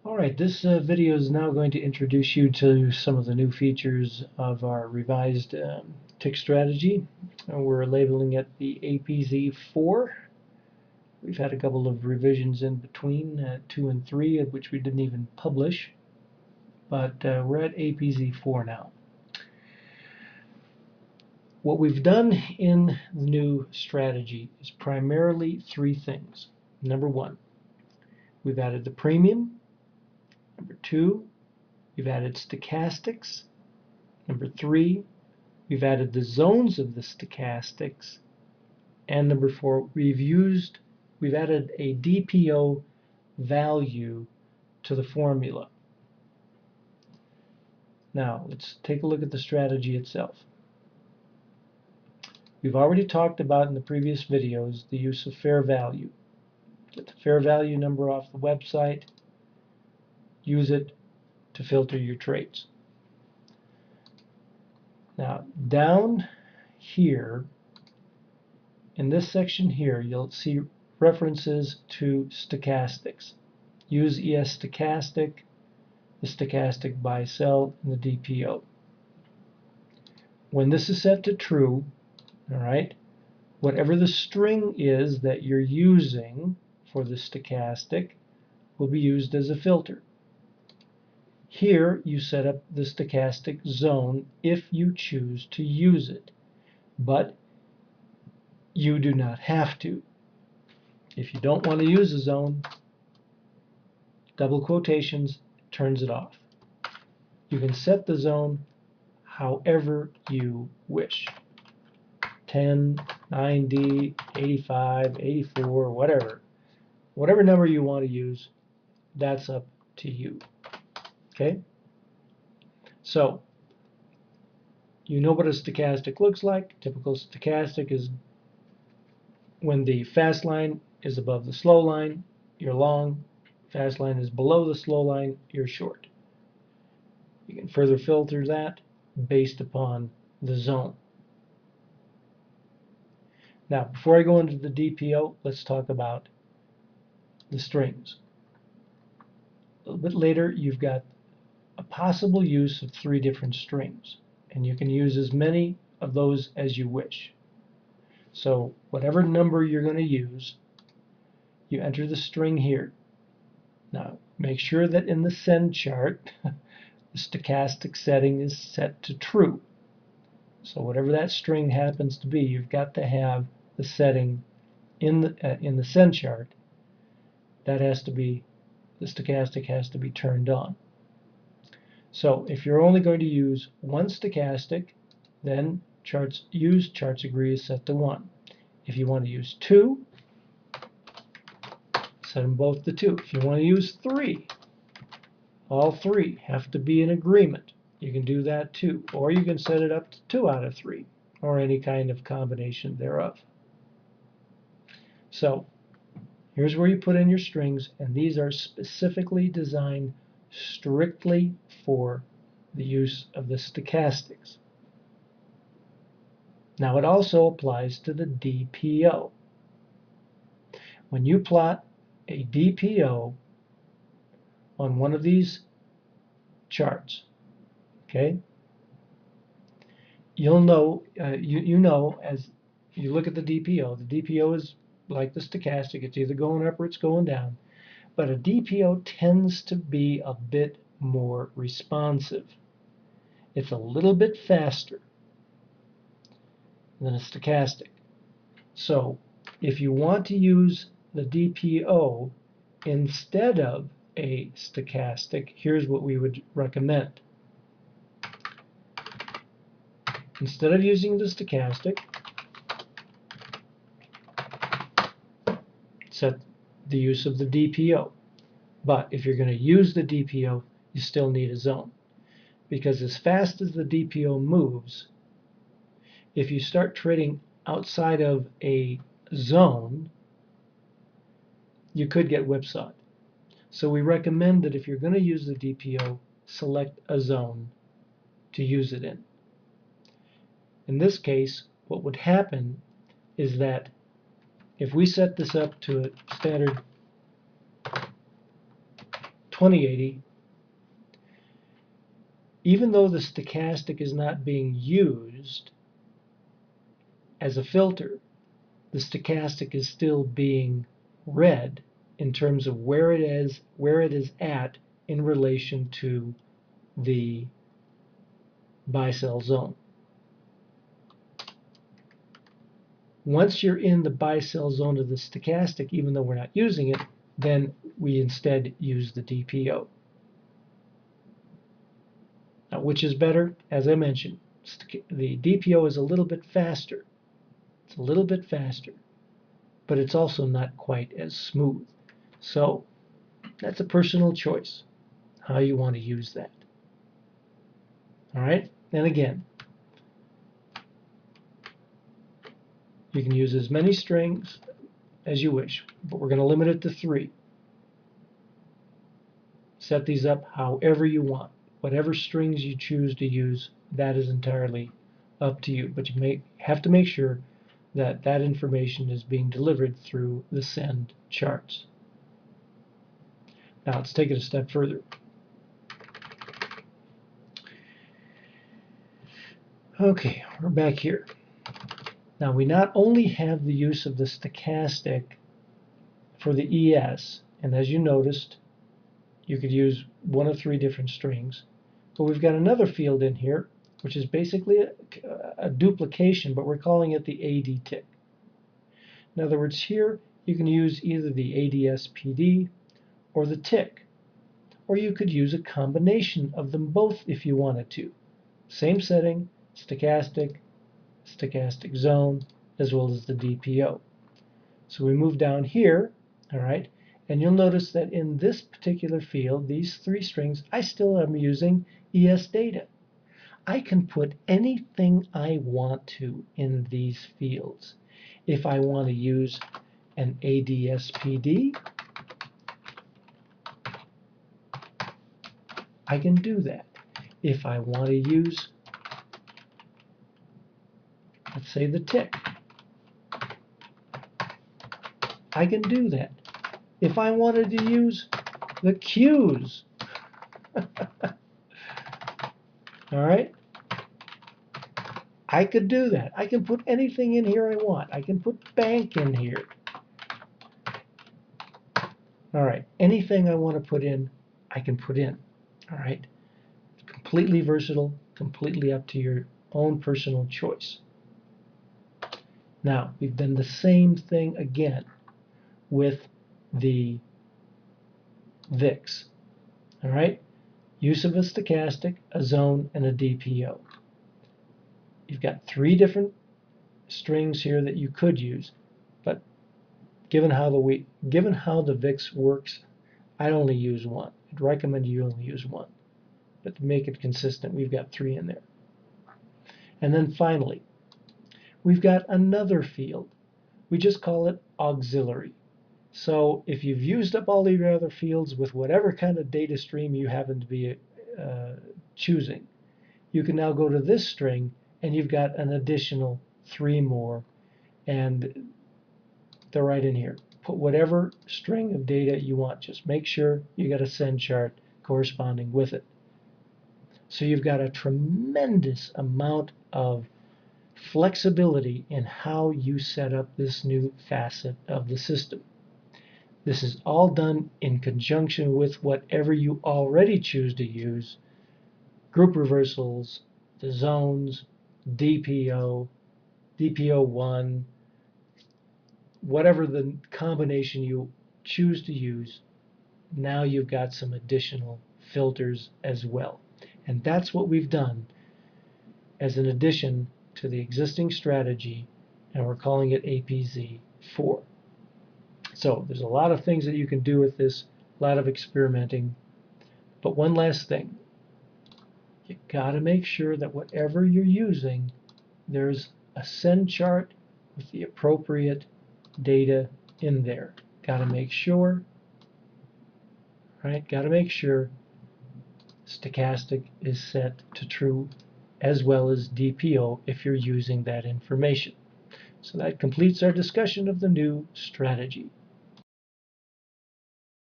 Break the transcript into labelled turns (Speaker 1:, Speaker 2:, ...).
Speaker 1: Alright, this video is now going to introduce you to some of the new features of our revised tick strategy. We're labeling it the APZ4. We've had a couple of revisions in between, 2 and 3, of which we didn't even publish, but we're at APZ4 now. What we've done in the new strategy is primarily three things. Number one, we've added the premium. Number two, we've added stochastics. Number three, we've added the zones of the stochastics. And number four, we've added a DPO value to the formula. Now, let's take a look at the strategy itself. We've already talked about in the previous videos the use of fair value. Get the fair value number off the website. Use it to filter your trades. Now, down here, in this section here, you'll see references to stochastics. Use ES stochastic, the stochastic buy sell, and the DPO. When this is set to true, all right, whatever the string is that you're using for the stochastic will be used as a filter. Here you set up the stochastic zone if you choose to use it, but you do not have to. If you don't want to use a zone, double quotations turns it off. You can set the zone however you wish. 10, 90, 85, 84, whatever. Whatever number you want to use, that's up to you. Okay? So, you know what a stochastic looks like. Typical stochastic is when the fast line is above the slow line, you're long. Fast line is below the slow line, you're short. You can further filter that based upon the zone. Now, before I go into the DPO, let's talk about the strings. A little bit later, you've got a possible use of 3 different strings, and you can use as many of those as you wish. So whatever number you're going to use, you enter the string here. Now, make sure that in the send chart, the stochastic setting is set to true. So whatever that string happens to be, you've got to have the setting in the send chart. That has to be, the stochastic has to be turned on. So if you're only going to use one stochastic, then use charts agree is set to 1. If you want to use 2, set them both to 2. If you want to use 3, all 3 have to be in agreement. You can do that too. Or you can set it up to 2 out of 3, or any kind of combination thereof. So here's where you put in your strings, and these are specifically designed strictly for the use of the stochastics. Now it also applies to the DPO. When you plot a DPO on one of these charts, okay, you'll know, you know as you look at the DPO is like the stochastic. It's either going up or it's going down. But a DPO tends to be a bit more responsive. It's a little bit faster than a stochastic. So if you want to use the DPO instead of a stochastic, here's what we would recommend. Instead of using the stochastic, set the use of the DPO. But if you're going to use the DPO, you still need a zone. Because as fast as the DPO moves, if you start trading outside of a zone, you could get whipsawed. So we recommend that if you're going to use the DPO, select a zone to use it in. In this case, what would happen is that if we set this up to a standard 2080, even though the stochastic is not being used as a filter, the stochastic is still being read in terms of where it is at in relation to the buy sell zone. Once you're in the buy sell zone of the stochastic, even though we're not using it, then we instead use the DPO. Now, which is better? As I mentioned, the DPO is a little bit faster. It's a little bit faster, but it's also not quite as smooth. So that's a personal choice, how you want to use that. All right, and again, you can use as many strings as you wish, but we're going to limit it to 3. Set these up however you want. Whatever strings you choose to use, that is entirely up to you. But you may have to make sure that that information is being delivered through the send charts. Now let's take it a step further. Okay, we're back here. Now we not only have the use of the stochastic for the ES, and as you noticed, you could use one of 3 different strings, but we've got another field in here, which is basically a duplication, but we're calling it the AD tick. In other words, here you can use either the ADS-PD or the tick, or you could use a combination of them both if you wanted to. Same setting, stochastic, stochastic zone, as well as the DPO. So we move down here, all right, and you'll notice that in this particular field, these 3 strings, I still am using ES data. I can put anything I want to in these fields. If I want to use an ADS-PD, I can do that. If I want to use, let's say, the tick, I can do that. If I wanted to use the Qs, all right, I could do that. I can put anything in here I want. I can put bank in here. All right, anything I want to put in, I can put in. All right, completely versatile, completely up to your own personal choice. Now, we've done the same thing again with the VIX. All right, use of a stochastic, a zone, and a DPO. You've got 3 different strings here that you could use, but given how the VIX works, I'd only use 1. I'd recommend you only use 1. But to make it consistent, we've got 3 in there. And then finally, we've got another field. We just call it auxiliary. So if you've used up all your other fields with whatever kind of data stream you happen to be choosing, you can now go to this string and you've got an additional 3 more, and they're right in here. Put whatever string of data you want. Just make sure you got a send chart corresponding with it. So you've got a tremendous amount of flexibility in how you set up this new facet of the system. This is all done in conjunction with whatever you already choose to use: group reversals, the zones, DPO, DPO1, whatever the combination you choose to use. Now you've got some additional filters as well. And that's what we've done as an addition to the existing strategy, and we're calling it APZ4. So there's a lot of things that you can do with this, a lot of experimenting. But one last thing, you got to make sure that whatever you're using, there's a send chart with the appropriate data in there. Got to make sure, right? Got to make sure stochastic is set to true, as well as DPO if you're using that information. So that completes our discussion of the new strategy.